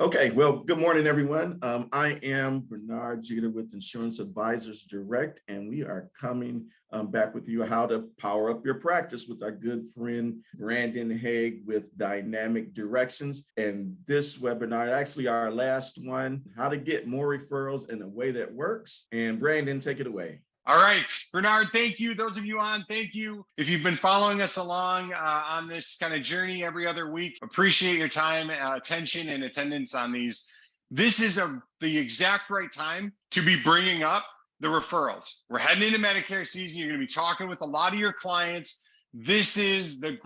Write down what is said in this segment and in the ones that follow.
Okay, well, good morning, everyone. I am Bernard Jeter with Insurance Advisors Direct, and we are coming back with you how to power up your practice with our good friend Brandon Hegg with Dynamic Directions. And this webinar, actually our last one, how to get more referrals in a way that works. And Brandon, take it away. All right, Bernard, thank you. Those of you on, thank you. If you've been following us along on this kind of journey every other week, appreciate your time, attention, and attendance on these. This is the exact right time to be bringing up the referrals. We're heading into Medicare season. You're going to be talking with a lot of your clients. This is the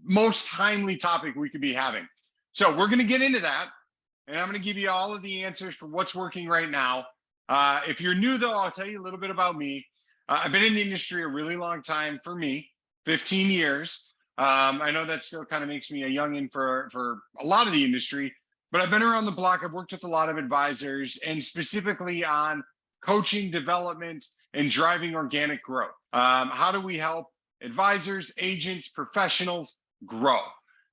most timely topic we could be having. So we're going to get into that, and I'm going to give you all of the answers for what's working right now. If you're new, though, I'll tell you a little bit about me. I've been in the industry a really long time, for me, 15 years. I know that still kind of makes me a youngin' for a lot of the industry, but I've been around the block. I've worked with a lot of advisors, and specifically on coaching, development, and driving organic growth. How do we help advisors, agents, professionals grow?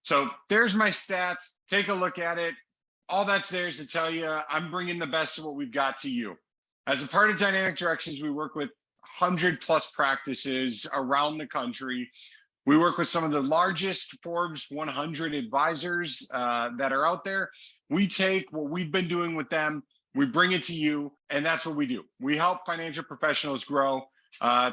So there's my stats. Take a look at it. All that's there is to tell you I'm bringing the best of what we've got to you. As a part of Dynamic Directions, we work with 100+ practices around the country. We work with some of the largest Forbes 100 advisors that are out there. We take what we've been doing with them, we bring it to you, and that's what we do. We help financial professionals grow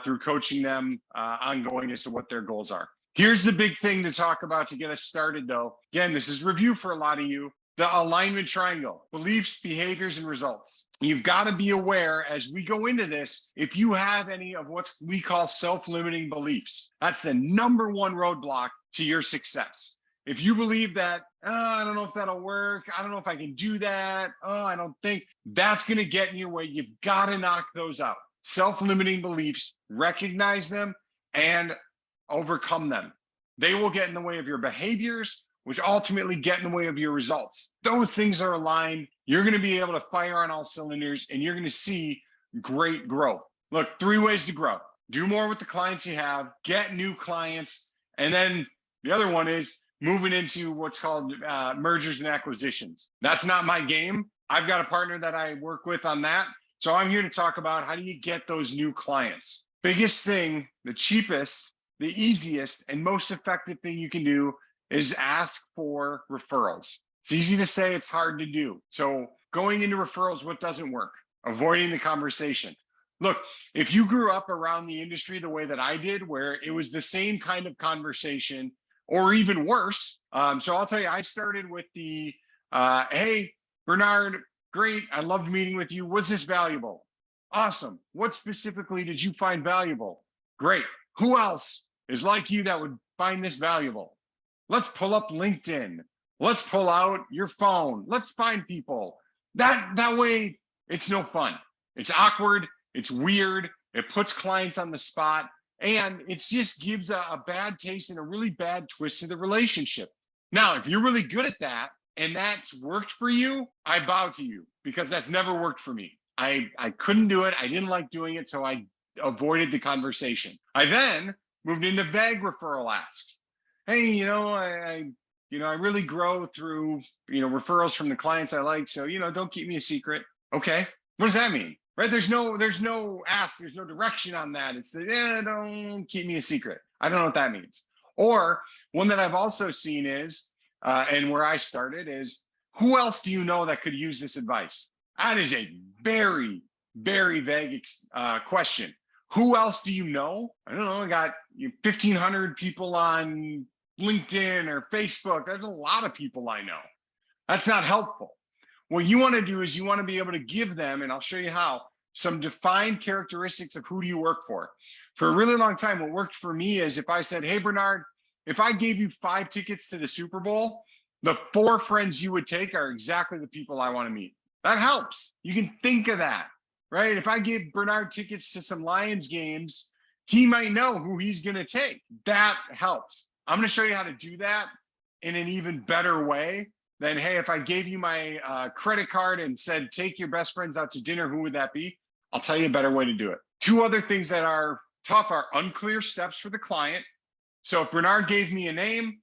through coaching them ongoing as to what their goals are. Here's the big thing to talk about to get us started, though. Again, this is review for a lot of you. The alignment triangle: beliefs, behaviors, and results. You've got to be aware as we go into this, if you have any of what we call self-limiting beliefs, that's the number one roadblock to your success. If you believe that, I don't know if that'll work, I don't know if I can do that, I don't think, that's going to get in your way. You've got to knock those out. Self-limiting beliefs, recognize them and overcome them. They will get in the way of your behaviors, which ultimately get in the way of your results. Those things are aligned. You're going to be able to fire on all cylinders, and you're going to see great growth. Look, 3 ways to grow: do more with the clients you have, get new clients, and then the other one is moving into what's called mergers and acquisitions. That's not my game. I've got a partner that I work with on that. So I'm here to talk about how do you get those new clients. Biggest thing, the cheapest, the easiest, and most effective thing you can do is ask for referrals. It's easy to say, it's hard to do. So going into referrals, what doesn't work? Avoiding the conversation. Look, if you grew up around the industry the way that I did, where it was the same kind of conversation or even worse. So I'll tell you, I started with the, hey, Bernard, great. I loved meeting with you. Was this valuable? Awesome. What specifically did you find valuable? Great. Who else is like you that would find this valuable? Let's pull up LinkedIn. Let's pull out your phone. Let's find people. That way, it's no fun. It's awkward. It's weird. It puts clients on the spot. And it just gives a bad taste and a really bad twist to the relationship. Now, if you're really good at that and that's worked for you, I bow to you, because that's never worked for me. I couldn't do it. I didn't like doing it. So I avoided the conversation. I then moved into vague referral asks. Hey, I really grow through, referrals from the clients I like. So, don't keep me a secret. Okay. What does that mean? Right? There's no ask. There's no direction on that. It's don't keep me a secret. I don't know what that means. Or one that I've also seen is, and where I started is, who else do you know that could use this advice? That is a very, very vague question. Who else do you know? I don't know. I got 1,500 people on LinkedIn or Facebook. There's a lot of people I know. That's not helpful. What you want to do is you want to be able to give them, and I'll show you how, some defined characteristics of who do you work for. For a really long time, what worked for me is if I said, hey, Bernard, if I gave you 5 tickets to the Super Bowl, the 4 friends you would take are exactly the people I want to meet. That helps. You can think of that, right? If I give Bernard tickets to some Lions games, he might know who he's going to take. That helps. I'm going to show you how to do that in an even better way than, hey, if I gave you my credit card and said, take your best friends out to dinner, who would that be? I'll tell you a better way to do it. 2 other things that are tough are unclear steps for the client. So if Bernard gave me a name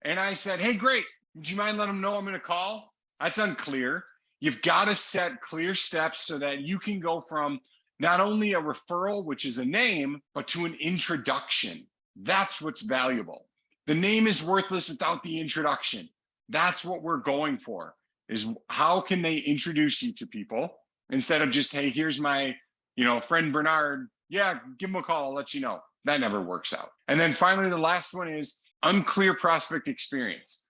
and I said, hey, great, would you mind letting him know I'm going to call? That's unclear. You've got to set clear steps so that you can go from not only a referral, which is a name, but to an introduction. That's what's valuable. The name is worthless without the introduction. That's what we're going for, is how can they introduce you to people instead of just, hey, here's my, friend Bernard. Yeah, give him a call. I'll let you know. That never works out. And then finally, the last one is unclear prospect experience.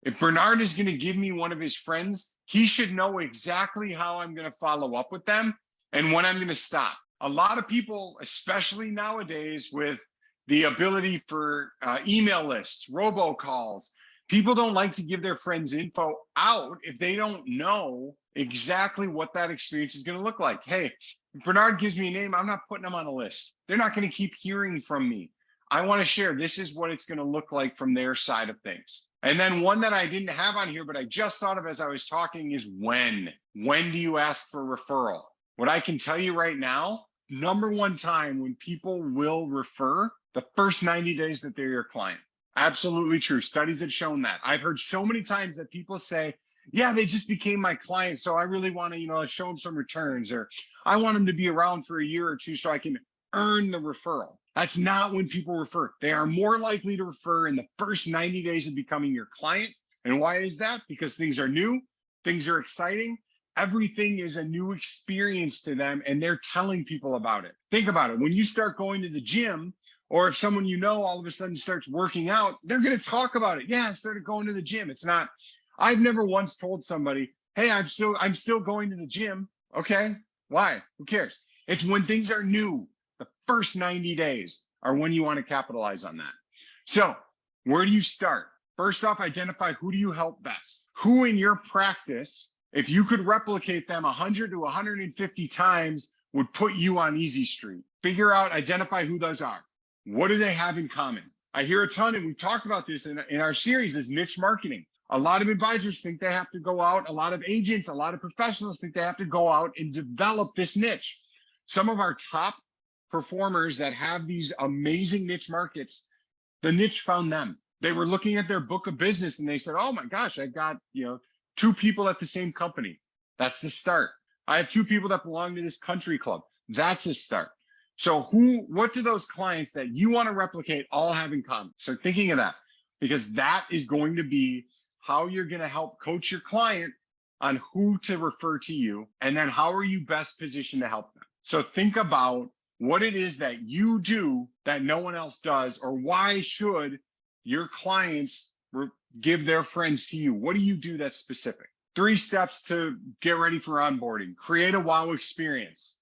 If Bernard is going to give me one of his friends, he should know exactly how I'm going to follow up with them and when I'm going to stop. A lot of people, especially nowadays with the ability for email lists, robocalls, people don't like to give their friends info out if they don't know exactly what that experience is going to look like. Hey, if Bernard gives me a name, I'm not putting them on a list. They're not going to keep hearing from me. I want to share, this is what it's going to look like from their side of things. And then one that I didn't have on here, but I just thought of as I was talking is when. When do you ask for referral? What I can tell you right now, number one time when people will refer, the first 90 days that they're your client. Absolutely true. Studies have shown that. I've heard so many times that people say, yeah, they just became my client, so I really want to, show them some returns, or I want them to be around for a year or two so I can earn the referral. That's not when people refer. They are more likely to refer in the first 90 days of becoming your client. And why is that? Because things are new, things are exciting, everything is a new experience to them, and they're telling people about it. Think about it. When you start going to the gym, or if someone all of a sudden starts working out, they're going to talk about it. Yeah, I started going to the gym. It's not, I've never once told somebody, hey, I'm still going to the gym. Okay, why? Who cares? It's when things are new. The first 90 days are when you want to capitalize on that. So where do you start? First off, identify who do you help best? Who in your practice, if you could replicate them 100 to 150 times, would put you on easy street? Identify who those are. What do they have in common? I hear a ton, and we've talked about this in our series, is niche marketing. A lot of advisors think they have to go out. A lot of agents, a lot of professionals think they have to go out and develop this niche. Some of our top performers that have these amazing niche markets, the niche found them. They were looking at their book of business and they said, oh my gosh, I've got, 2 people at the same company. That's the start. I have 2 people that belong to this country club. That's a start. So what do those clients that you want to replicate all have in common? Start thinking of that, because that is going to be how you're going to help coach your client on who to refer to you, and then how are you best positioned to help them. So think about what it is that you do that no one else does, or why should your clients give their friends to you? What do you do that's specific? 3 steps to get ready for onboarding. Create a wow experience.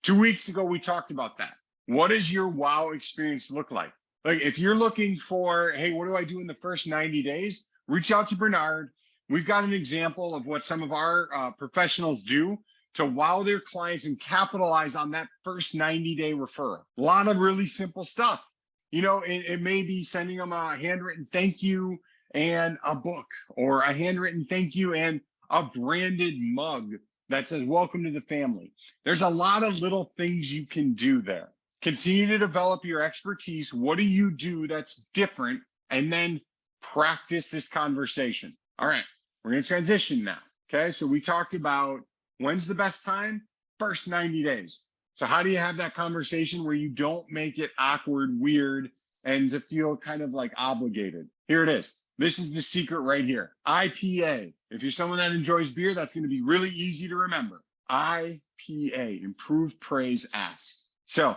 2 weeks ago, we talked about that. What does your wow experience look like? Like if you're looking for, hey, what do I do in the first 90 days? Reach out to Bernard. We've got an example of what some of our professionals do to wow their clients and capitalize on that first 90-day referral. A lot of really simple stuff. It may be sending them a handwritten thank you and a book, or a handwritten thank you and a branded mug that says, welcome to the family. There's a lot of little things you can do there. Continue to develop your expertise. What do you do that's different? And then practice this conversation. All right, we're going to transition now. Okay, so we talked about when's the best time? First 90 days. So how do you have that conversation where you don't make it awkward, weird, and to feel kind of like obligated? Here it is. This is the secret right here. IPA. If you're someone that enjoys beer, that's going to be really easy to remember. IPA, improve, praise, ask. So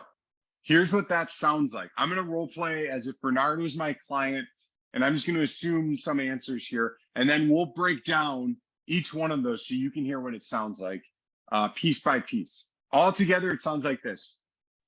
here's what that sounds like. I'm going to role play as if Bernard was my client, and I'm just going to assume some answers here, and then we'll break down each one of those so you can hear what it sounds like piece by piece. All together, it sounds like this.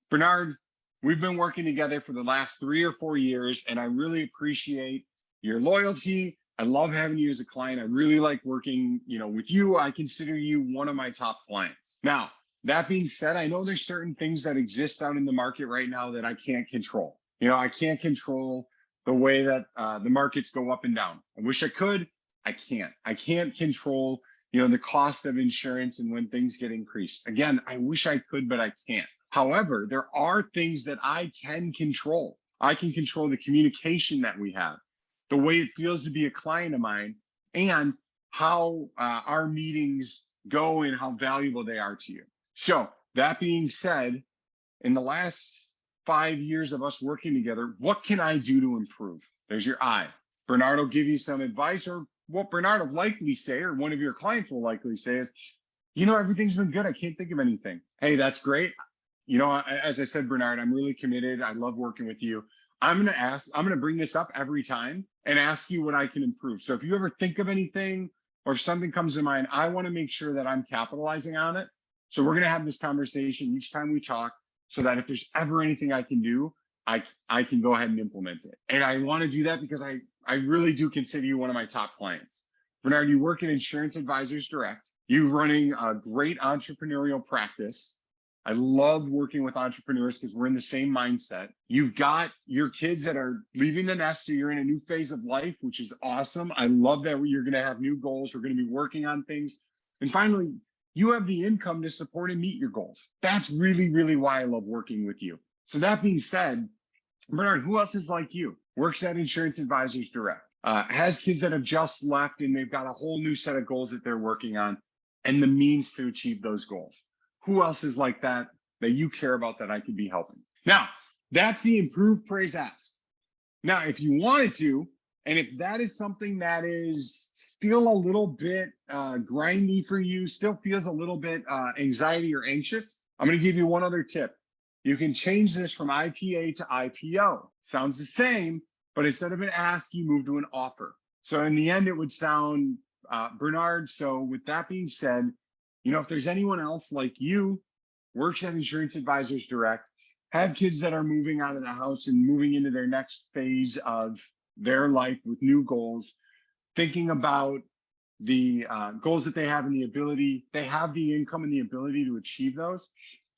Bernard, we've been working together for the last 3 or 4 years, and I really appreciate your loyalty. I love having you as a client. I really like working, with you. I consider you one of my top clients. Now, that being said, I know there's certain things that exist out in the market right now that I can't control. I can't control the way that the markets go up and down. I wish I could. I can't. I can't control, the cost of insurance and when things get increased. Again, I wish I could, but I can't. However, there are things that I can control. I can control the communication that we have, the way it feels to be a client of mine, and how our meetings go and how valuable they are to you. So that being said, in the last 5 years of us working together, what can I do to improve? There's your I. Bernard will give you some advice, or what Bernard will likely say, or one of your clients will likely say is, everything's been good. I can't think of anything. Hey, that's great. As I said, Bernard, I'm really committed. I love working with you. I'm going to bring this up every time and ask you what I can improve. So if you ever think of anything or if something comes to mind, I want to make sure that I'm capitalizing on it. So we're going to have this conversation each time we talk so that if there's ever anything I can do, I can go ahead and implement it. And I want to do that because I really do consider you one of my top clients. Bernard, you work at Insurance Advisors Direct. You're running a great entrepreneurial practice. I love working with entrepreneurs because we're in the same mindset. You've got your kids that are leaving the nest, so you're in a new phase of life, which is awesome. I love that you're going to have new goals. We're going to be working on things. And finally, you have the income to support and meet your goals. That's really, really why I love working with you. So that being said, Bernard, who else is like you? Works at Insurance Advisors Direct, has kids that have just left and they've got a whole new set of goals that they're working on and the means to achieve those goals. Who else is like that you care about that I could be helping? Now, that's the improve, praise, ask. Now, if you wanted to, and if that is something that is still a little bit grindy for you, still feels a little bit anxiety or anxious, I'm going to give you one other tip. You can change this from IPA to IPO. Sounds the same, but instead of an ask, you move to an offer. So in the end, it would sound, Bernard, so with that being said, if there's anyone else like you, works at Insurance Advisors Direct, have kids that are moving out of the house and moving into their next phase of their life with new goals, thinking about the goals that they have and they have the income and the ability to achieve those.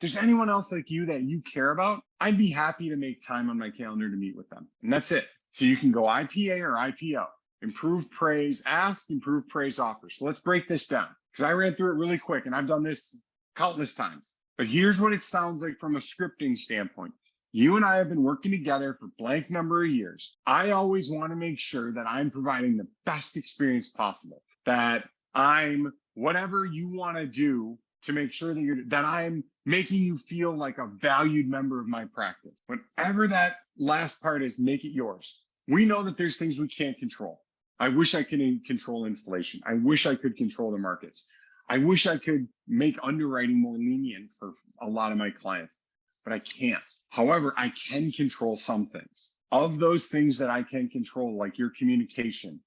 If there's anyone else like you that you care about, I'd be happy to make time on my calendar to meet with them. And that's it. So you can go IPA or IPO. Improve, praise, ask, improve, praise, offer. So let's break this down because I ran through it really quick and I've done this countless times. But here's what it sounds like from a scripting standpoint. You and I have been working together for blank number of years. I always want to make sure that I'm providing the best experience possible, that I'm whatever you want to do to make sure that I'm making you feel like a valued member of my practice. Whatever that last part is, make it yours. We know that there's things we can't control. I wish I could control inflation. I wish I could control the markets. I wish I could make underwriting more lenient for a lot of my clients, but I can't. However, I can control some things. Of those things that I can control, like your communication,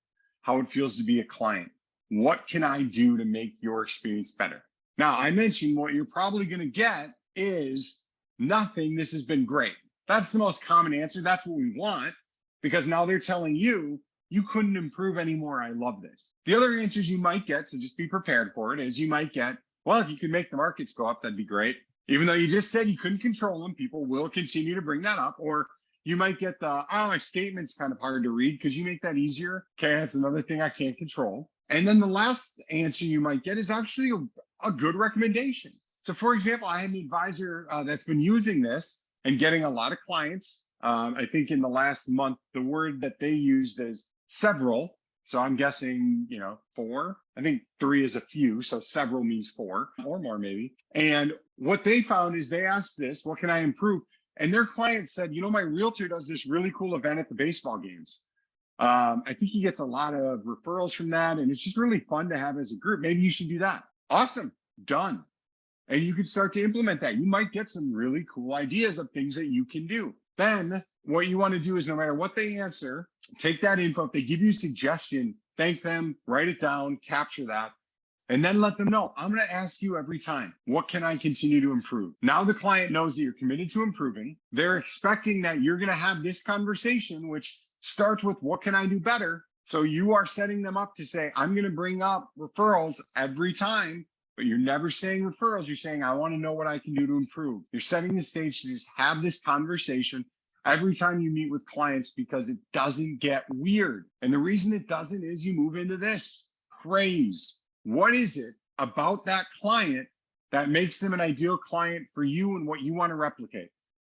how it feels to be a client, what can I do to make your experience better? Now, I mentioned what you're probably going to get is nothing. This has been great. That's the most common answer. That's what we want because now they're telling you, you couldn't improve anymore. I love this. The other answers you might get, so just be prepared for it, is you might get, well, if you could make the markets go up, that'd be great. Even though you just said you couldn't control them, people will continue to bring that up. Or you might get my statement's kind of hard to read. Could you make that easier? Okay, that's another thing I can't control. And then the last answer you might get is actually a good recommendation. So for example, I had an advisor that's been using this and getting a lot of clients. I think in the last month, the word that they used is several. So I'm guessing, 4. I think 3 is a few. So several means 4 or more maybe. And what they found is they asked this, what can I improve? And their client said, my realtor does this really cool event at the baseball games. I think he gets a lot of referrals from that. And it's just really fun to have as a group. Maybe you should do that. Awesome. Done. And you can start to implement that. You might get some really cool ideas of things that you can do. Then what you want to do is no matter what they answer, take that info. If they give you a suggestion, thank them, write it down, capture that, and then let them know. I'm going to ask you every time, what can I continue to improve? Now the client knows that you're committed to improving. They're expecting that you're going to have this conversation, which starts with what can I do better? So you are setting them up to say, I'm going to bring up referrals every time, but you're never saying referrals. You're saying, I want to know what I can do to improve. You're setting the stage to just have this conversation every time you meet with clients because it doesn't get weird. And the reason it doesn't is you move into this praise. What is it about that client that makes them an ideal client for you and what you want to replicate?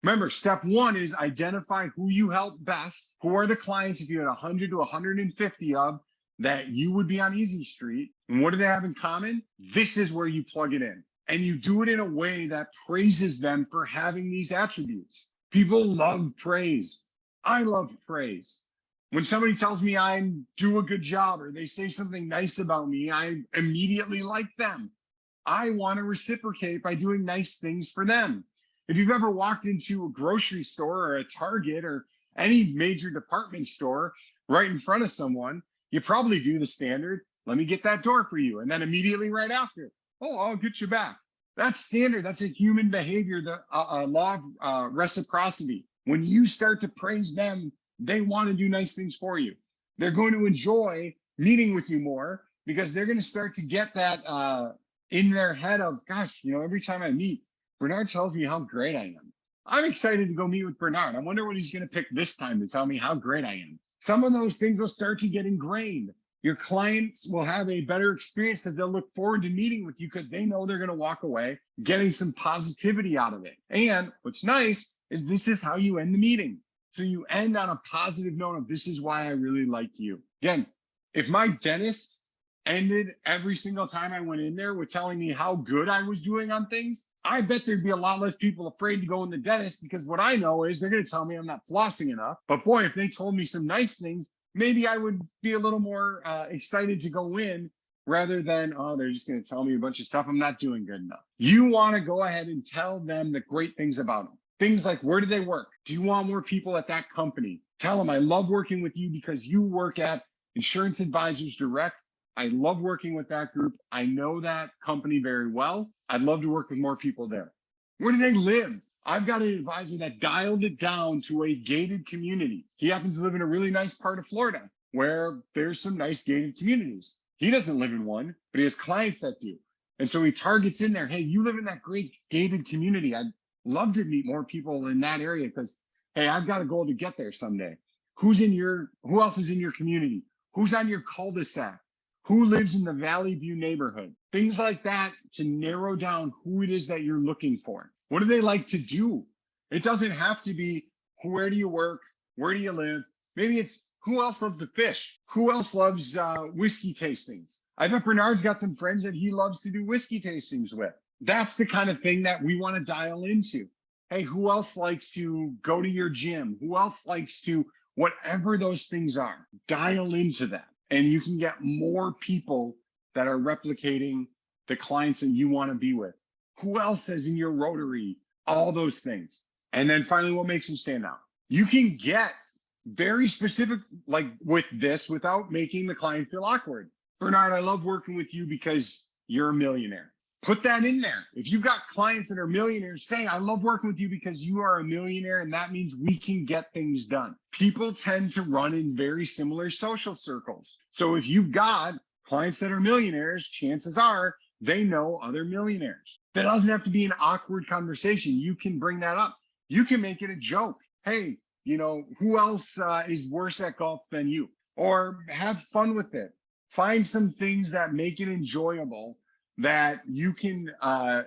Remember, step 1 is identify who you help best. Who are the clients, if you had 100 to 150 of, that you would be on Easy Street. And what do they have in common? This is where you plug it in. And you do it in a way that praises them for having these attributes. People love praise. I love praise. When somebody tells me I do a good job or they say something nice about me, I immediately like them. I want to reciprocate by doing nice things for them. If you've ever walked into a grocery store or a Target or any major department store right in front of someone, you probably do the standard, let me get that door for you. And then immediately right after, oh, I'll get you back. That's standard. That's a human behavior, the law of reciprocity. When you start to praise them, they want to do nice things for you. They're going to enjoy meeting with you more because they're going to start to get that in their head of, gosh, every time I meet, Bernard tells me how great I am. I'm excited to go meet with Bernard. I wonder what he's going to pick this time to tell me how great I am. Some of those things will start to get ingrained. Your clients will have a better experience because they'll look forward to meeting with you because they know they're going to walk away getting some positivity out of it. And what's nice is this is how you end the meeting. So you end on a positive note of, this is why I really like you. Again, if my dentist ended every single time I went in there with telling me how good I was doing on things, I bet there'd be a lot less people afraid to go in the dentist because what I know is they're going to tell me I'm not flossing enough. But boy, if they told me some nice things, maybe I would be a little more excited to go in rather than, oh, they're just going to tell me a bunch of stuff I'm not doing good enough. You want to go ahead and tell them the great things about them. Things like, where do they work? Do you want more people at that company? Tell them, I love working with you because you work at Insurance Advisors Direct. I love working with that group. I know that company very well. I'd love to work with more people there. Where do they live? I've got an advisor that dialed it down to a gated community. He happens to live in a really nice part of Florida where there's some nice gated communities. He doesn't live in one, but he has clients that do. And so he targets in there, hey, you live in that great gated community. I'd love to meet more people in that area because, hey, I've got a goal to get there someday. Who else is in your community? Who's on your cul-de-sac? Who lives in the Valley View neighborhood? Things like that to narrow down who it is that you're looking for. What do they like to do? It doesn't have to be, where do you work? Where do you live? Maybe it's, who else loves to fish? Who else loves whiskey tastings? I bet Bernard's got some friends that he loves to do whiskey tastings with. That's the kind of thing that we want to dial into. Hey, who else likes to go to your gym? Who else likes to, whatever those things are, dial into that. And you can get more people that are replicating the clients that you want to be with. Who else is in your Rotary? All those things. And then finally, what makes them stand out? You can get very specific, like with this, without making the client feel awkward. Bernard, I love working with you because you're a millionaire. Put that in there. If you've got clients that are millionaires, say, I love working with you because you are a millionaire, and that means we can get things done. People tend to run in very similar social circles. So if you've got clients that are millionaires, chances are they know other millionaires. That doesn't have to be an awkward conversation. You can bring that up. You can make it a joke. Hey, who else is worse at golf than you? Or have fun with it. Find some things that make it enjoyable that you can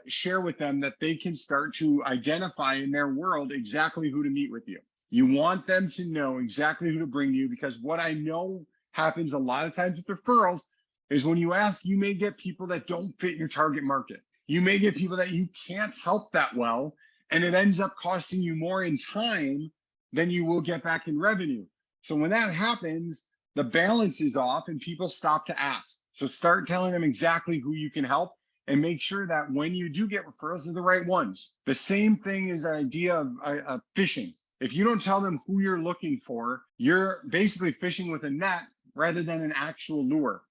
share with them, that they can start to identify in their world exactly who to meet with you. You want them to know exactly who to bring you, because what I know happens a lot of times with referrals is when you ask, you may get people that don't fit your target market. You may get people that you can't help that well, and it ends up costing you more in time than you will get back in revenue. So when that happens, the balance is off and people stop to ask. So start telling them exactly who you can help, and make sure that when you do get referrals, they're the right ones. The same thing is the idea of fishing. If you don't tell them who you're looking for, you're basically fishing with a net rather than an actual lure.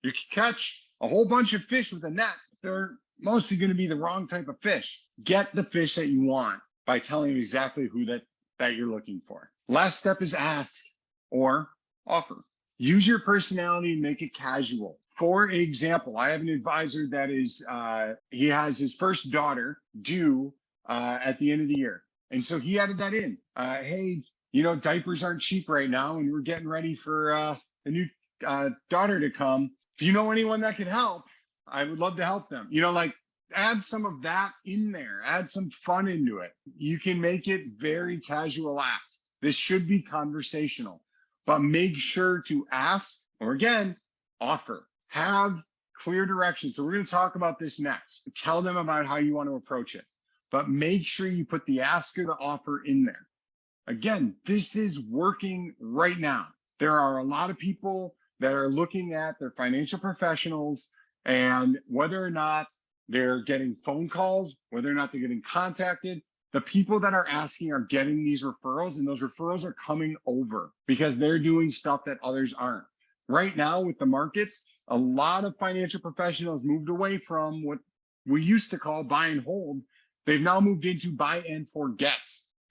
You can catch a whole bunch of fish with a net. They're mostly going to be the wrong type of fish. Get the fish that you want by telling them exactly who that you're looking for. Last step is ask or offer. Use your personality and make it casual. For example, I have an advisor that is, he has his first daughter due at the end of the year. And so he added that in. Hey, diapers aren't cheap right now, and we're getting ready for the new daughter to come. If you know anyone that could help, I would love to help them. Add some of that in there. Add some fun into it. You can make it very casual ask. This should be conversational, but make sure to ask, or again, offer. Have clear direction. So we're going to talk about this next. Tell them about how you want to approach it, but make sure you put the ask or the offer in there. Again, this is working right now. There are a lot of people that are looking at their financial professionals and whether or not they're getting phone calls, whether or not they're getting contacted. The people that are asking are getting these referrals, and those referrals are coming over because they're doing stuff that others aren't. Right now with the markets, a lot of financial professionals moved away from what we used to call buy and hold. They've now moved into buy and forget.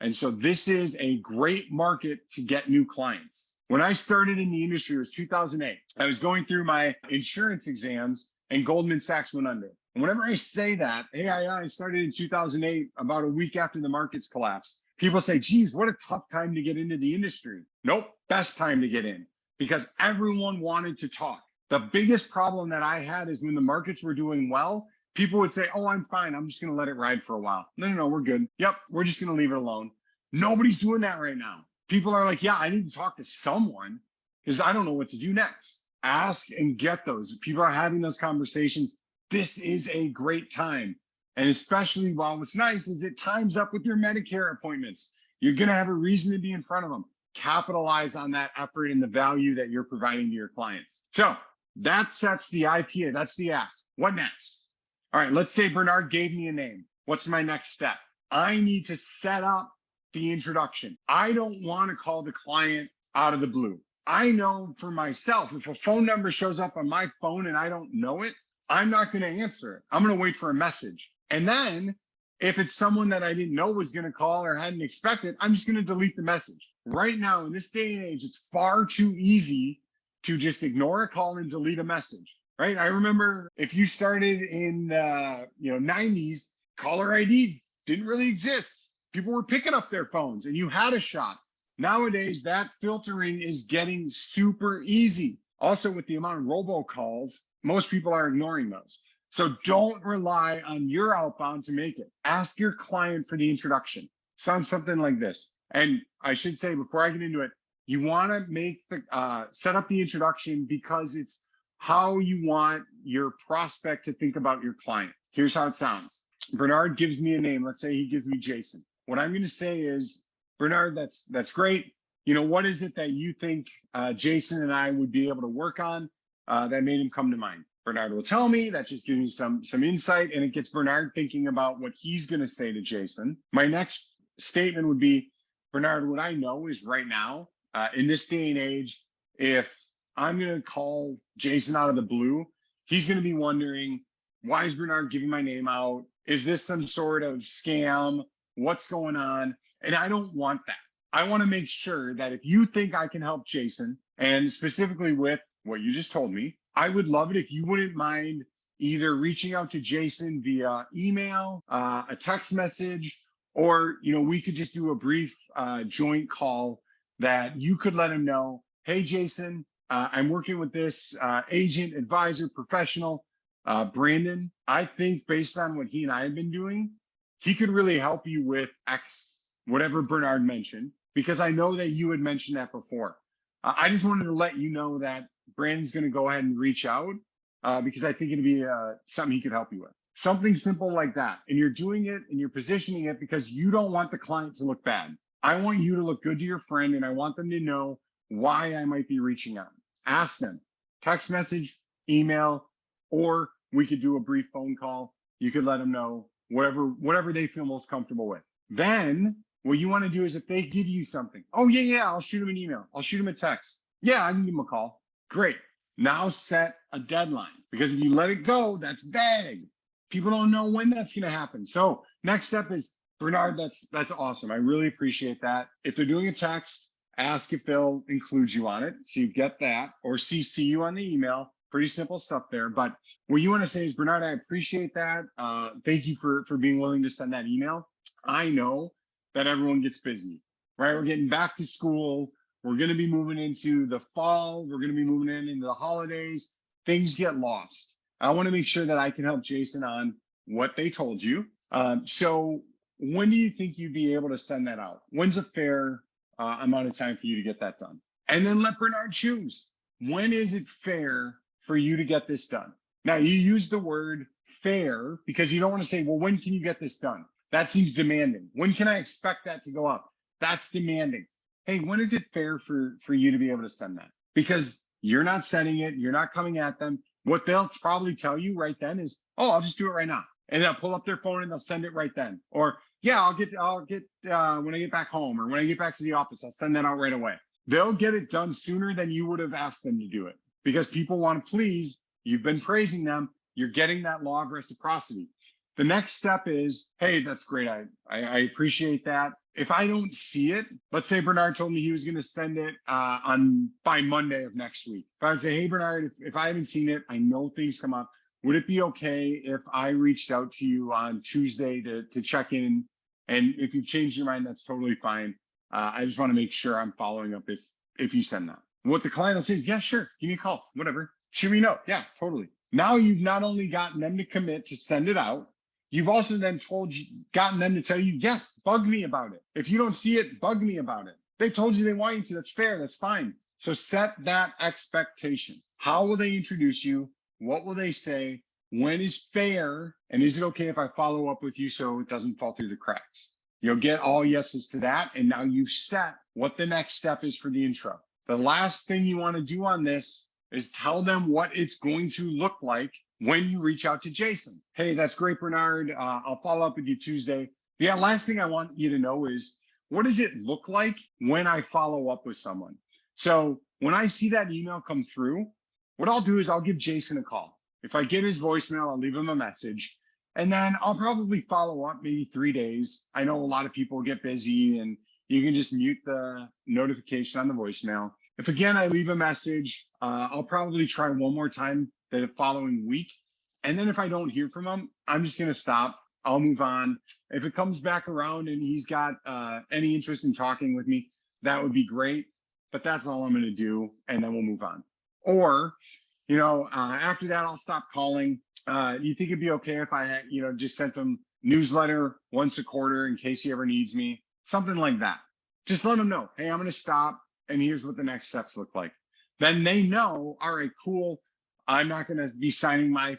And so this is a great market to get new clients. When I started in the industry, it was 2008. I was going through my insurance exams and Goldman Sachs went under. And whenever I say that, hey, I started in 2008, about a week after the markets collapsed, people say, geez, what a tough time to get into the industry. Nope, best time to get in because everyone wanted to talk. The biggest problem that I had is when the markets were doing well, people would say, oh, I'm fine. I'm just going to let it ride for a while. No, we're good. Yep, we're just going to leave it alone. Nobody's doing that right now. People are like, yeah, I need to talk to someone because I don't know what to do next. Ask and get those. People are having those conversations. This is a great time. And especially while what's nice is it times up with your Medicare appointments. You're going to have a reason to be in front of them. Capitalize on that effort and the value that you're providing to your clients. So that sets the IPA. That's the ask. What next? All right, let's say Bernard gave me a name. What's my next step? I need to set up the introduction. I don't want to call the client out of the blue. I know for myself, if a phone number shows up on my phone and I don't know it, I'm not going to answer it. I'm going to wait for a message. And then if it's someone that I didn't know was going to call or hadn't expected, I'm just going to delete the message. Right now, in this day and age, it's far too easy to just ignore a call and delete a message, right? I remember if you started in the 90s, caller ID didn't really exist. People were picking up their phones and you had a shot. Nowadays, that filtering is getting super easy. Also, with the amount of robocalls, most people are ignoring those. So don't rely on your outbound to make it. Ask your client for the introduction. Sounds something like this. And I should say before I get into it, you want to make the set up the introduction because it's how you want your prospect to think about your client. Here's how it sounds. Bernard gives me a name. Let's say he gives me Jason. What I'm going to say is, Bernard, that's great. What is it that you think Jason and I would be able to work on that made him come to mind? Bernard will tell me. That just gives me some insight, and it gets Bernard thinking about what he's going to say to Jason. My next statement would be, Bernard, what I know is right now, in this day and age, if I'm going to call Jason out of the blue, he's going to be wondering, why is Bernard giving my name out? Is this some sort of scam? What's going on? And I don't want that. I want to make sure that if you think I can help Jason, and specifically with what you just told me, I would love it if you wouldn't mind either reaching out to Jason via email, a text message, or we could just do a brief joint call that you could let him know, hey, Jason, I'm working with this agent, advisor, professional, Brandon. I think based on what he and I have been doing, he could really help you with X, whatever Bernard mentioned, because I know that you had mentioned that before. I just wanted to let you know that Brandon's going to go ahead and reach out because I think it'd be something he could help you with. Something simple like that. And you're doing it and you're positioning it because you don't want the client to look bad. I want you to look good to your friend, and I want them to know why I might be reaching out. Ask them, text message, email, or we could do a brief phone call. You could let them know whatever they feel most comfortable with. Then what you want to do is if they give you something, oh yeah, I'll shoot them an email. I'll shoot them a text. Yeah, I can give them a call. Great. Now set a deadline, because if you let it go, that's vague. People don't know when that's going to happen. So next step is, Bernard, that's awesome. I really appreciate that. If they're doing a text, ask if they'll include you on it. So you get that, or CC you on the email. Pretty simple stuff there. But what you want to say is, Bernard, I appreciate that. Thank you for being willing to send that email. I know that everyone gets busy, right? We're getting back to school. We're going to be moving into the fall. We're going to be moving into the holidays. Things get lost. I want to make sure that I can help Jason on what they told you. So when do you think you'd be able to send that out? When's a fair amount of time for you to get that done? And then let Bernard choose. When is it fair for you to get this done? Now, you use the word fair because you don't want to say, well, when can you get this done? That seems demanding. When can I expect that to go up? That's demanding. Hey, when is it fair for you to be able to send that? Because you're not sending it, you're not coming at them. What they'll probably tell you right then is, oh, I'll just do it right now. And they'll pull up their phone and they'll send it right then. Or yeah, I'll get when I get back home or when I get back to the office, I'll send that out right away. They'll get it done sooner than you would have asked them to do it because people want to please. You've been praising them. You're getting that law of reciprocity. The next step is, hey, that's great. I appreciate that. If I don't see it, let's say Bernard told me he was going to send it by Monday of next week. If I would say, hey, Bernard, if I haven't seen it, I know things come up. Would it be okay if I reached out to you on Tuesday to check in? And if you've changed your mind, that's totally fine. I just want to make sure I'm following up if you send that. What the client will say is, yeah, sure, give me a call, whatever. Shoot me a note. Yeah, totally. Now you've not only gotten them to commit to send it out, you've also then gotten them to tell you, yes, bug me about it. If you don't see it, bug me about it. They told you they want you to. That's fair. That's fine. So set that expectation. How will they introduce you? What will they say? When is fair? And is it okay if I follow up with you so it doesn't fall through the cracks? You'll get all yeses to that. And now you've set what the next step is for the intro. The last thing you want to do on this is tell them what it's going to look like when you reach out to Jason. Hey, that's great, Bernard. I'll follow up with you Tuesday. Yeah, last thing I want you to know is, what does it look like when I follow up with someone? So when I see that email come through, what I'll do is I'll give Jason a call. If I get his voicemail, I'll leave him a message. And then I'll probably follow up maybe 3 days. I know a lot of people get busy and you can just mute the notification on the voicemail. If again, I leave a message, I'll probably try one more time the following week. And then if I don't hear from him, I'm just going to stop. I'll move on. If it comes back around and he's got any interest in talking with me, that would be great. But that's all I'm going to do. And then we'll move on. Or, after that, I'll stop calling. You think it'd be okay if I, just sent him newsletter once a quarter in case he ever needs me? Something like that. Just let him know, hey, I'm going to stop. And here's what the next steps look like. Then they know, all right, cool. I'm not going to be signing my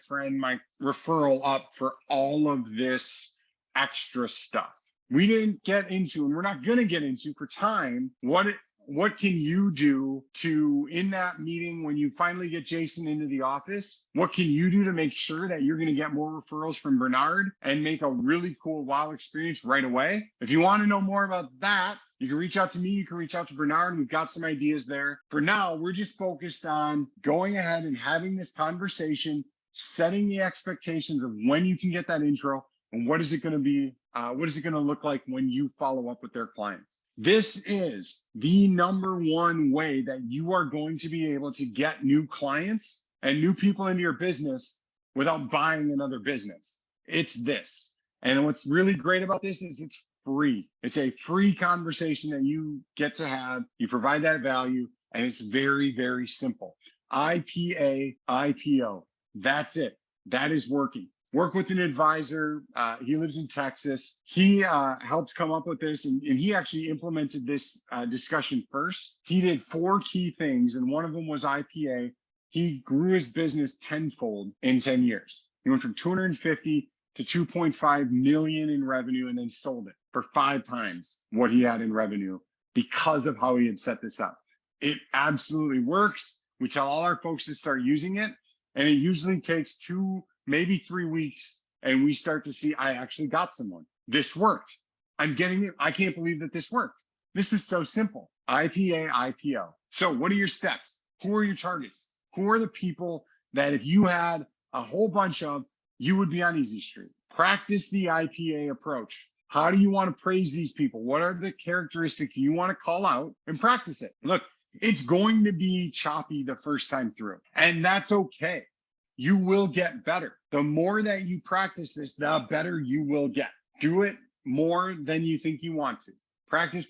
referral up for all of this extra stuff. We didn't get into, and we're not going to get into for time, what can you do to, in that meeting, when you finally get Jason into the office, what can you do to make sure that you're going to get more referrals from Bernard and make a really cool wow experience right away? If you want to know more about that, you can reach out to me, you can reach out to Bernard. We've got some ideas there. For now, we're just focused on going ahead and having this conversation, setting the expectations of when you can get that intro and what is it going to be, what is it going to look like when you follow up with their clients. This is the #1 way that you are going to be able to get new clients and new people into your business without buying another business. It's this. And what's really great about this is it's free. It's a free conversation that you get to have. You provide that value, and it's very, very simple. IPA, IPO. That's it. That is working. Work with an advisor. He lives in Texas. He helped come up with this, and he actually implemented this discussion first. He did 4 key things, and one of them was IPA. He grew his business tenfold in 10 years. He went from 250 to 2.5 million in revenue and then sold it for 5 times what he had in revenue because of how he had set this up. It absolutely works. We tell all our folks to start using it, and it usually takes 2, maybe 3 weeks, and we start to see, I actually got someone. This worked. I'm getting it. I can't believe that this worked. This is so simple. IPA, IPO. So what are your steps? Who are your targets? Who are the people that if you had a whole bunch of, you would be on Easy Street? Practice the IPA approach. How do you want to praise these people? What are the characteristics you want to call out and practice it? Look, it's going to be choppy the first time through, and that's okay. You will get better. The more that you practice this, the better you will get. Do it more than you think you want to. Practice,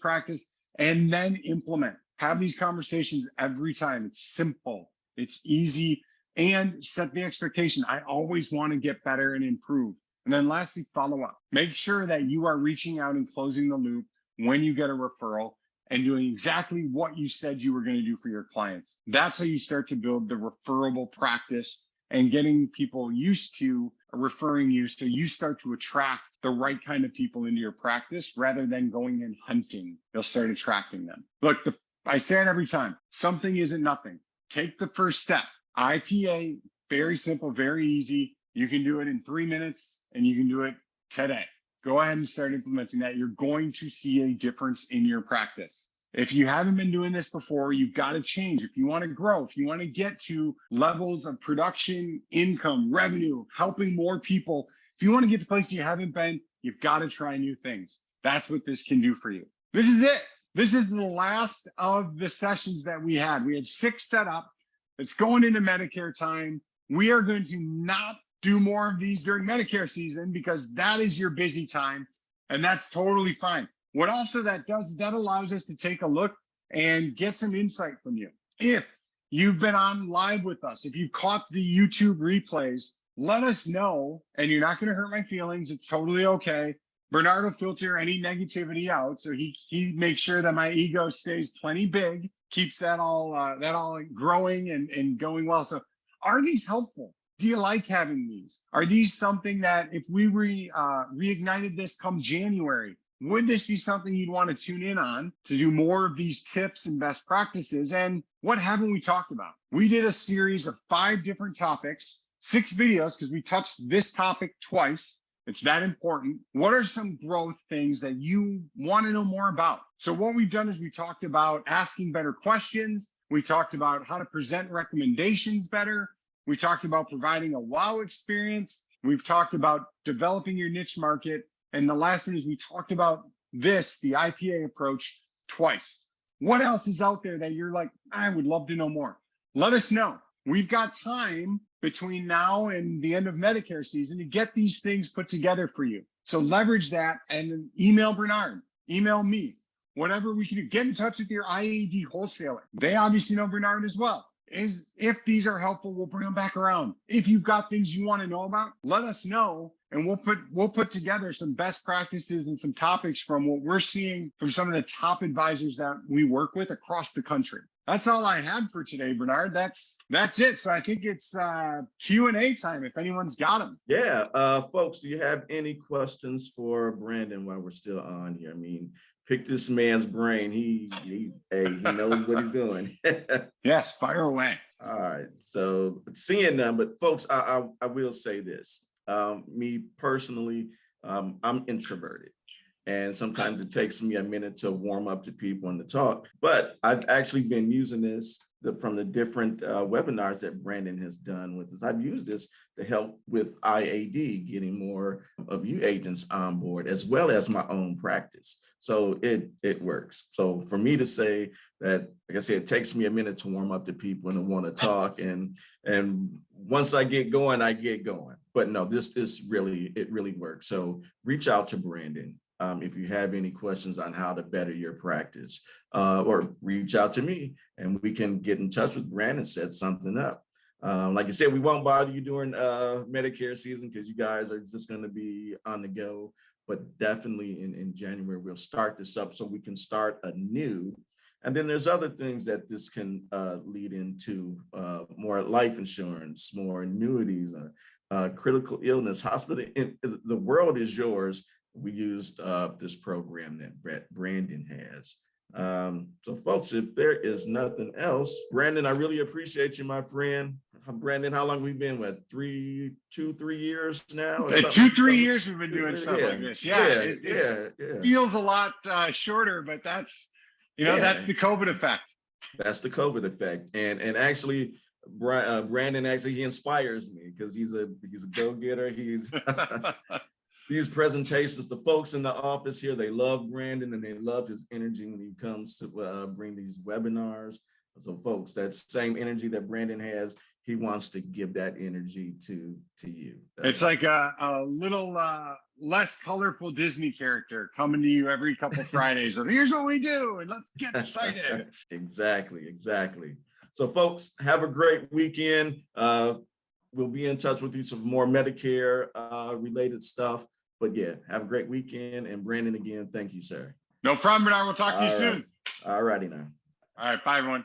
and then implement. Have these conversations every time. It's simple. It's easy. And set the expectation. I always want to get better and improve. And then lastly, follow up. Make sure that you are reaching out and closing the loop when you get a referral. and doing exactly what you said you were going to do for your clients. That's how you start to build the referable practice and getting people used to referring you, so you start to attract the right kind of people into your practice rather than going and hunting. You'll start attracting them. Look, I say it every time, something isn't nothing. Take the first step. IPA, very simple, very easy. You can do it in 3 minutes and you can do it today. Go ahead and start implementing that. You're going to see a difference in your practice. If you haven't been doing this before, you've got to change. If you want to grow, if you want to get to levels of production, income, revenue, helping more people, if you want to get to places you haven't been, you've got to try new things. That's what this can do for you. This is it. This is the last of the sessions that we had. We had 6 set up. It's going into Medicare time. We are going to not do more of these during Medicare season because that is your busy time, and that's totally fine. What also that does, that allows us to take a look and get some insight from you. If you've been on live with us, if you caught the YouTube replays, let us know, and you're not going to hurt my feelings. It's totally okay. Bernard will filter any negativity out, so he makes sure that my ego stays plenty big, keeps that all growing and going well. So are these helpful? Do you like having these? Are these something that if we reignited this come January, would this be something you'd want to tune in on to do more of these tips and best practices? And what haven't we talked about? We did a series of 5 different topics, 6 videos, because we touched this topic twice. It's that important. What are some growth things that you want to know more about? So what we've done is we talked about asking better questions. We talked about how to present recommendations better. We talked about providing a wow experience. We've talked about developing your niche market. And the last one is we talked about this, the IPA approach, twice. What else is out there that you're like, I would love to know more? Let us know. We've got time between now and the end of Medicare season to get these things put together for you. So leverage that and email Bernard, email me, whatever we can do. Get in touch with your IAD wholesaler. They obviously know Bernard as well. If these are helpful, we'll bring them back around. If you've got things you want to know about, let us know, and we'll put together some best practices and some topics from what we're seeing from some of the top advisors that we work with across the country. That's all I had for today, Bernard. That's it. So I think it's Q&A time if anyone's got them. Yeah, folks, do you have any questions for Brandon while we're still on here? I mean, pick this man's brain. He knows what he's doing. Yes, fire away. All right. So seeing them, but folks, I will say this. Me personally, I'm introverted. And sometimes it takes me a minute to warm up to people and to talk. But I've actually been using this from the different webinars that Brandon has done with us. I've used this to help with IAD, getting more of you agents on board, as well as my own practice. So it works. So for me to say that, like I said, it takes me a minute to warm up to people and want to talk. And once I get going, I get going. But no, it really works. So reach out to Brandon. If you have any questions on how to better your practice, or reach out to me and we can get in touch with Brandon and set something up. Like I said, we won't bother you during Medicare season because you guys are just going to be on the go. But definitely in January, we'll start this up so we can start anew. And then there's other things that this can lead into, more life insurance, more annuities, critical illness, hospital. The world is yours. We used this program that Brandon has. So folks, if there is nothing else, Brandon, I really appreciate you, my friend. Brandon, how long have we been with? 3 years now? 2-3 years we've been doing something like this. It feels a lot shorter, but that's that's the COVID effect. That's the COVID effect. And actually, Brandon he inspires me because he's a go-getter. These presentations, the folks in the office here, they love Brandon and they love his energy when he comes to bring these webinars. So folks, that same energy that Brandon has, he wants to give that energy to you. It's like a little less colorful Disney character coming to you every couple Fridays. So here's what we do, and let's get excited. Exactly. So folks, have a great weekend. We'll be in touch with you for more Medicare related stuff. But yeah, have a great weekend. And Brandon, again, thank you, sir. No problem, Bernard. We'll talk to you soon. All righty now. All right. Bye, everyone.